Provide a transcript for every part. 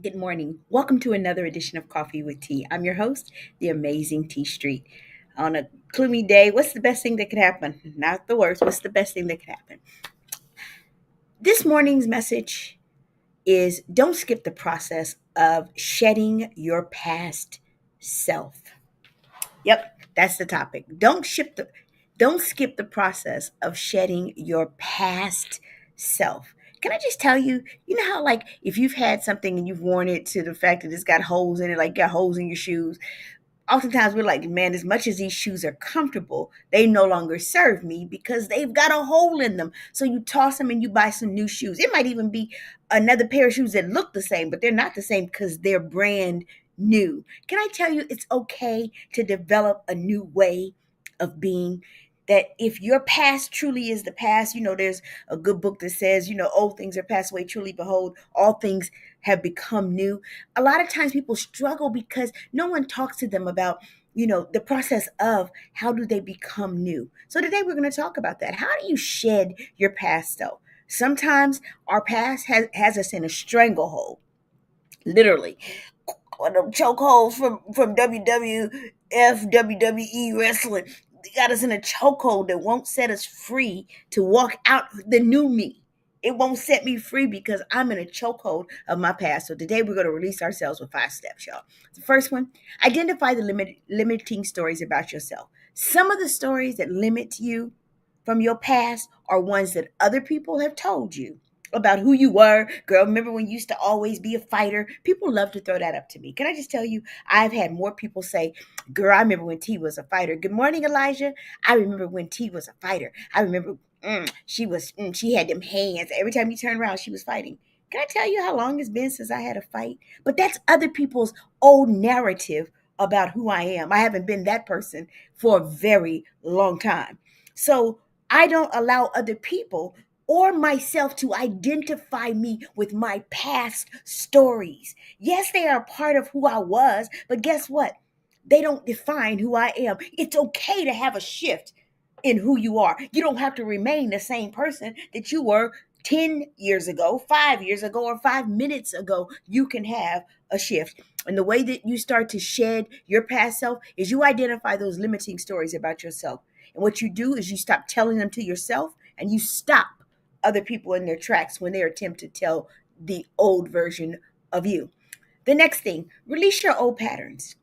Good morning. Welcome to another edition of Coffee with Tea. I'm your host, the amazing Tea Street. On a gloomy day, what's the best thing that could happen? Not the worst. What's the best thing that could happen? This morning's message is don't skip the process of shedding your past self. Yep, that's the topic. Don't skip the process of shedding your past self. Can I just tell you, you know how like if you've had something and you've worn it to the fact that it's got holes in it, like got holes in your shoes, oftentimes we're like, man, as much as these shoes are comfortable, they no longer serve me because they've got a hole in them. So you toss them and you buy some new shoes. It might even be another pair of shoes that look the same, but they're not the same because they're brand new. Can I tell you, it's okay to develop a new way of being? That if your past truly is the past, there's a good book that says, old things are passed away, truly behold, all things have become new. A lot of times people struggle because no one talks to them about the process of how do they become new. So today we're going to talk about that. How do you shed your past self? Sometimes our past has us in a stranglehold, literally. One of them chokeholds from WWE wrestling. They got us in a chokehold that won't set us free to walk out the new me. It won't set me free because I'm in a chokehold of my past. So today we're going to release ourselves with 5 steps, y'all. The first one, identify the limiting stories about yourself. Some of the stories that limit you from your past are ones that other people have told you about who you were. Girl, remember when you used to always be a fighter? People love to throw that up to me. Can I just tell you, I've had more people say, girl, I remember when T was a fighter. Good morning, Elijah. I remember when T was a fighter. I remember she had them hands. Every time you turn around, she was fighting. Can I tell you how long it's been since I had a fight? But that's other people's old narrative about who I am. I haven't been that person for a very long time. So I don't allow other people or myself to identify me with my past stories. Yes, they are part of who I was, but guess what? They don't define who I am. It's okay to have a shift in who you are. You don't have to remain the same person that you were 10 years ago, 5 years ago, or 5 minutes ago. You can have a shift. And the way that you start to shed your past self is you identify those limiting stories about yourself. And what you do is you stop telling them to yourself and you stop other people in their tracks when they attempt to tell the old version of you. The next thing, release your old patterns.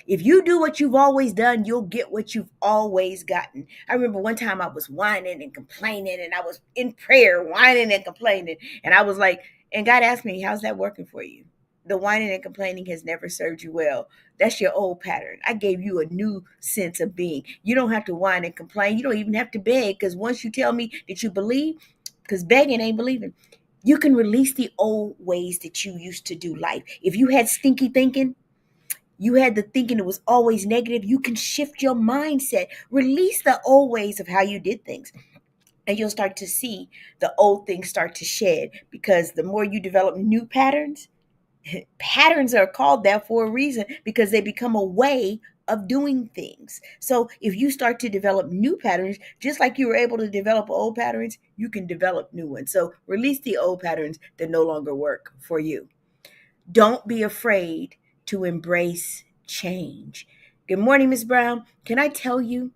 If you do what you've always done, you'll get what you've always gotten. I remember one time I was whining and complaining, and I was in prayer, whining and complaining. And I was like, and God asked me, how's that working for you? The whining and complaining has never served you well. That's your old pattern. I gave you a new sense of being. You don't have to whine and complain. You don't even have to beg, because once you tell me that you believe, because begging ain't believing, you can release the old ways that you used to do life. If you had stinky thinking, you had the thinking it was always negative, you can shift your mindset. Release the old ways of how you did things. And you'll start to see the old things start to shed, because the more you develop new patterns, patterns are called that for a reason, because they become a way of doing things. So if you start to develop new patterns, just like you were able to develop old patterns, you can develop new ones. So release the old patterns that no longer work for you. Don't be afraid to embrace change. Good morning, Miss Brown. Can I tell you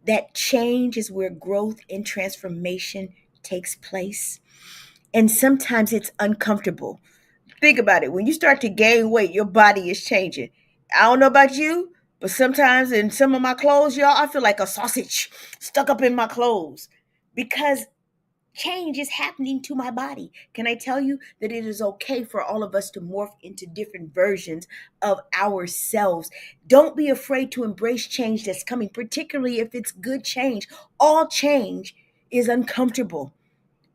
that change is where growth and transformation takes place? And sometimes it's uncomfortable. Think about it. When you start to gain weight, your body is changing. I don't know about you, but sometimes in some of my clothes, y'all, I feel like a sausage stuck up in my clothes because change is happening to my body. Can I tell you that it is okay for all of us to morph into different versions of ourselves? Don't be afraid to embrace change that's coming, particularly if it's good change. All change is uncomfortable,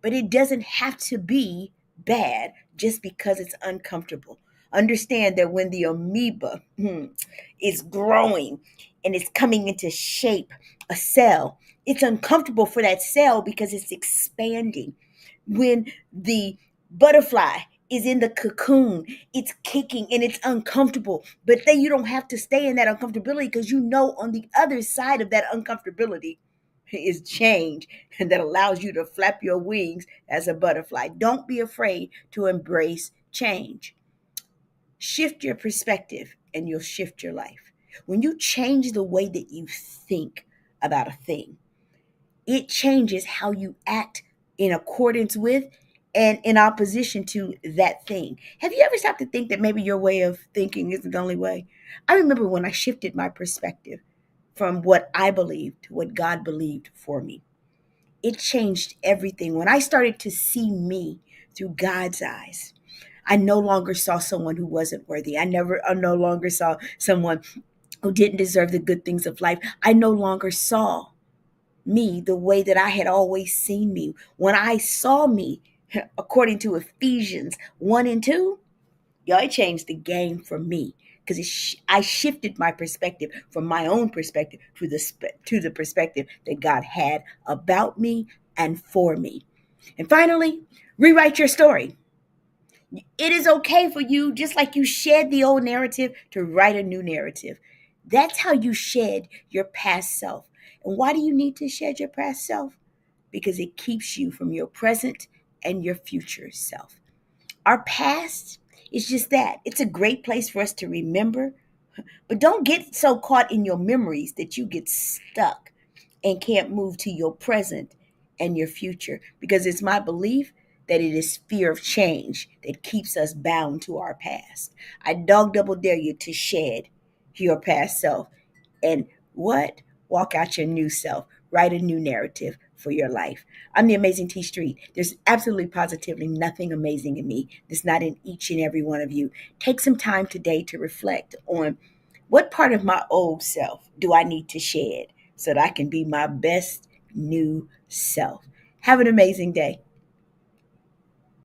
but it doesn't have to be bad just because it's uncomfortable. Understand that when the amoeba is growing and it's coming into shape, a cell, it's uncomfortable for that cell because it's expanding. When the butterfly is in the cocoon, it's kicking and it's uncomfortable. But then you don't have to stay in that uncomfortability, because you know on the other side of that uncomfortability is change, and that allows you to flap your wings as a butterfly. Don't be afraid to embrace change. Shift your perspective and you'll shift your life. When you change the way that you think about a thing, it changes how you act in accordance with and in opposition to that thing. Have you ever stopped to think that maybe your way of thinking isn't the only way? I remember when I shifted my perspective from what I believed to what God believed for me. It changed everything. When I started to see me through God's eyes, I no longer saw someone who wasn't worthy. I no longer saw someone who didn't deserve the good things of life. I no longer saw me the way that I had always seen me. When I saw me, according to Ephesians 1 and 2, y'all, it changed the game for me because I shifted my perspective from my own perspective to the perspective that God had about me and for me. And finally, rewrite your story. It is okay for you, just like you shed the old narrative, to write a new narrative. That's how you shed your past self. And why do you need to shed your past self? Because it keeps you from your present and your future self. Our past is just that. It's a great place for us to remember, but don't get so caught in your memories that you get stuck and can't move to your present and your future. Because it's my belief that it is fear of change that keeps us bound to our past. I dog double dare you to shed your past self and what? Walk out your new self. Write a new narrative for your life. I'm the Amazing T Street. There's absolutely positively nothing amazing in me that's not in each and every one of you. Take some time today to reflect on what part of my old self do I need to shed so that I can be my best new self. Have an amazing day.